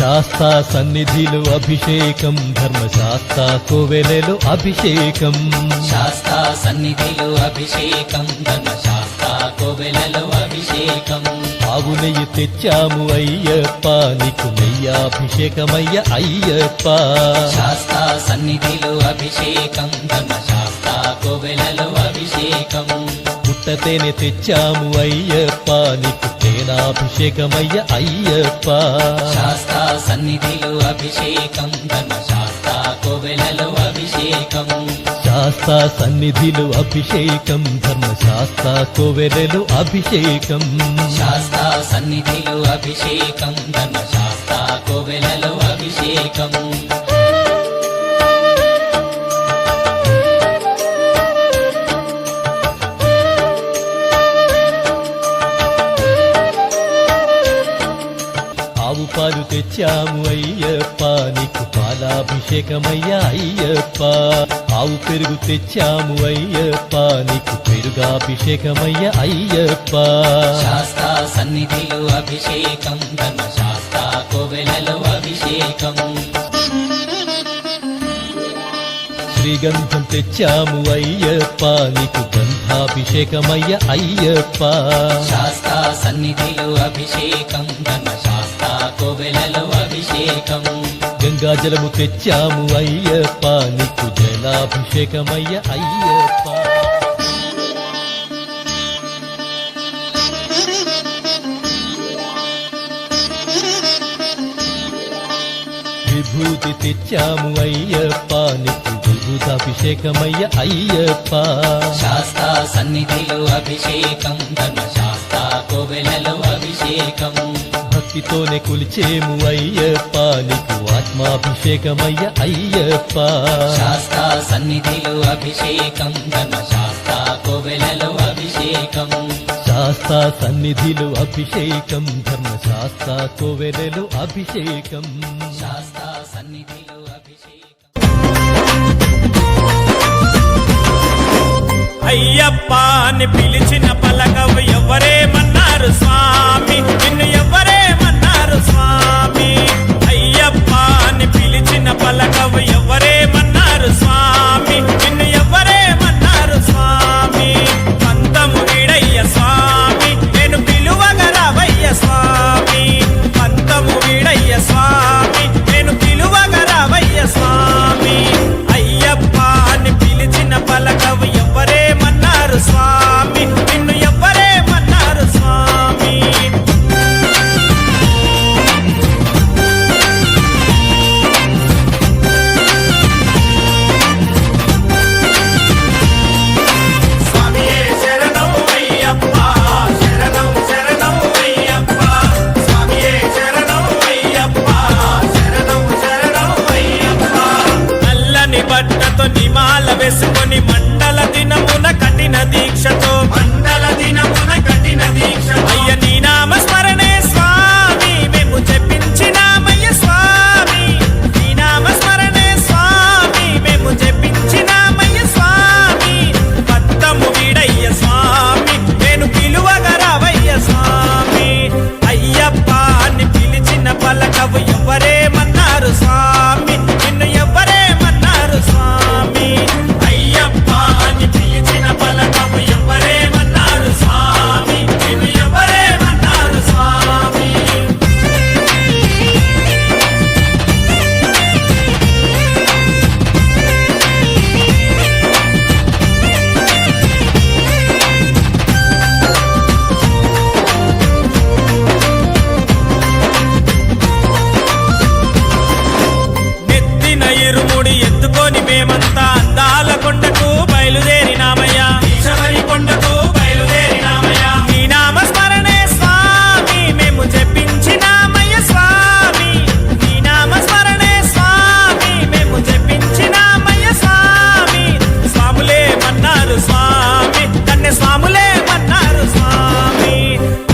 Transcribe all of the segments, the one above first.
శాస్తా సన్నిధిలో అభిషేకం ధర్మశాస్త్ర కోవెలలో అభిషేకం శాస్తా సన్నిధిలో అభిషేకం ధర్మశాస్త్ర కోవెలలో అభిషేకం ఆవు నెయ్యి తెచ్చాము అయ్యప్ప నీకు నెయ్యాభిషేకమయ్య అయ్యప్ప శాస్తా సన్నిధిలో అభిషేకం ధర్మశాస్త్ర కోవెలలో అభిషేకం పుట్టతేనె తెచ్చాము అయ్యప్ప నీకు తేనాభిషేకమయ్య అయ్యప్ప శాస్తా సన్నిధిలో అభిషేకం ధర్మశాస్త్ర కోవెలలో అభిషేకం శాస్తా సన్నిధిలో అభిషేకం ధర్మశాస్త్ర కోవెలలో అభిషేకం శాస్తా సన్నిధిలో అభిషేకం ధర్మశాస్త్ర కోవెలలో అభిషేకం ఆవు పాలు తెచ్చాము అయ్యప్ప నీకు పాలాభిషేకమయ్య అయ్యప్ప ఆవు పెరుగు తెచ్చాము అయ్యప్ప నీకు పెరుగాభిషేకమయ్య అయ్యప్ప శాస్తా సన్నిధిలో అభిషేకం ధర్మశాస్త్ర కోవెలలో అభిషేకం శ్రీగంధం తెచ్చాము అయ్యప్ప నీకు గంధాభిషేకమయ్య అయ్యప్ప శాస్తా సన్నిధిలో అభిషేకం ధర్మశాస్త్ర కోవెలలో అభిషేకం గంగాజలము తెచ్చాము అయ్యప్ప నీకు జలాభిషేకమయ్య అయ్యప్ప విభూతి తెచ్చాము అయ్యప్ప నీకు విభూతాభిషేకమయ్య అయ్యప్ప శాస్తా సన్నిధిలో అభిషేకం ధర్మశాస్త్ర కోవెలలో అభిషేకం భక్తితోనే కొలిచేము అయ్యప్ప నీకు ఆత్మాభిషేకమయ్య అయ్యప్ప శాస్తా సన్నిధిలో అభిషేకం ధర్మశాస్త్ర కోవెలలో అభిషేకం శాస్తా సన్నిధిలో అభిషేకం ధర్మశాస్త్ర కోవెలలో అభిషేకం శాస్తా సన్నిధిలో అభిషేకం అయ్యప్ప అని పిలిచిన పలకవు ఎవరేమన్నారు స్వామి నిన్ను ఎవరేమన్నారు స్వామి అయ్యప్ప అని పిలిచిన పలకవు ఎవరేమన్నారు స్వామి నిన్ను ఎవరేమన్నారు స్వామి పంతము వీడయ్య స్వామి నేను పిలువగరావయ్య స్వామి పంతము వీడయ్య స్వామి నేను పిలువగరావయ్య స్వామి అయ్యప్ప అని పిలిచిన పలకవు ఎవరేమన్నారు స్వామి నిన్ను ఎవరేమన్నారు స్వామి స్వామియే శరణం అయ్యప్ప శరణం శరణం అయ్యప్ప స్వామియే శరణం అయ్యప్ప శరణం శరణం అయ్యప్ప నల్లని బట్టతో నిమాల వేసుకొని మండల దినమున కఠిన దీక్షతో అయ్య నీ నామ స్మరణే స్వామి మేము జపించినామయ్య స్వామి నీ నామ స్మరణే స్వామి మేము జపించినామయ్య స్వామి పత్తము వీడయ్య స్వామి నేను పిలువగరావయ్య స్వామి అయ్యప్ప అని పిలిచిన పలకవు ఎవరేమన్నారు స్వామి నిన్ను ఎవరేమన్నారు స్వామి అయ్యప్ప అని పిలిచిన పలకవు ఎవరేమన్నారు స్వామి నిన్ను ఎవరేమన్నారు స్వామి నెత్తిన ఇరుముడి ఎత్తుకొని మేమంతా అందాల కొండకు బయలుదేరినామయ్యా శబరి కొండకు బయలుదేరినామయ్యా నీ నామ స్మరణే స్వామి మేము జపించినామయ్య స్వామి నీ నామ స్మరణే స్వామి మేము జపించినామయ్య స్వామి స్వాములే మన్నారు స్వామి కన్నె స్వాములే మన్నారు స్వామి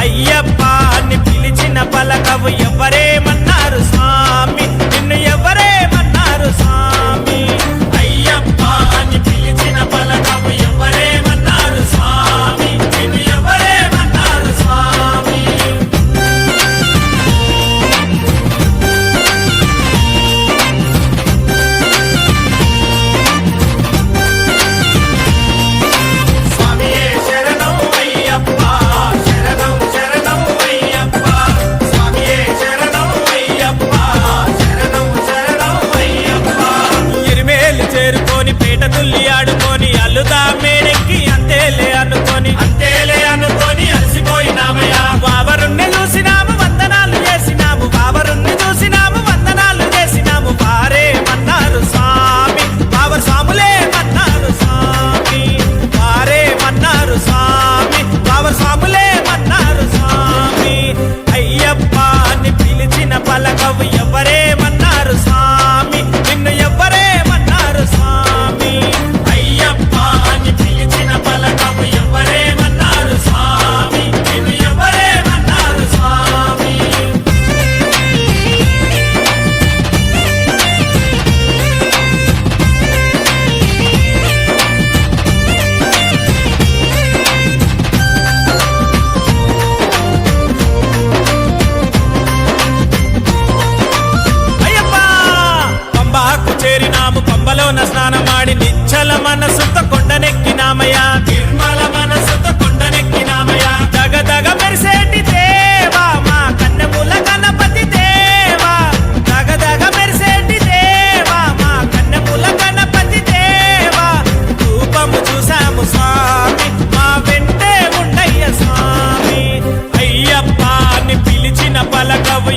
అయ్యప్ప అని పిలిచిన పలకవు ఎవరేమన్నారు స్వామి నిన్ను ఎవరేమన్నారు స్వామి అయ్యప్ప అని పిలిచిన పలకవు ఎవరేమన్నారు స్వామి నిన్ను ఎవరేమన్నారు స్వామి అయ్యప్ప అని పిలిచిన పలకవు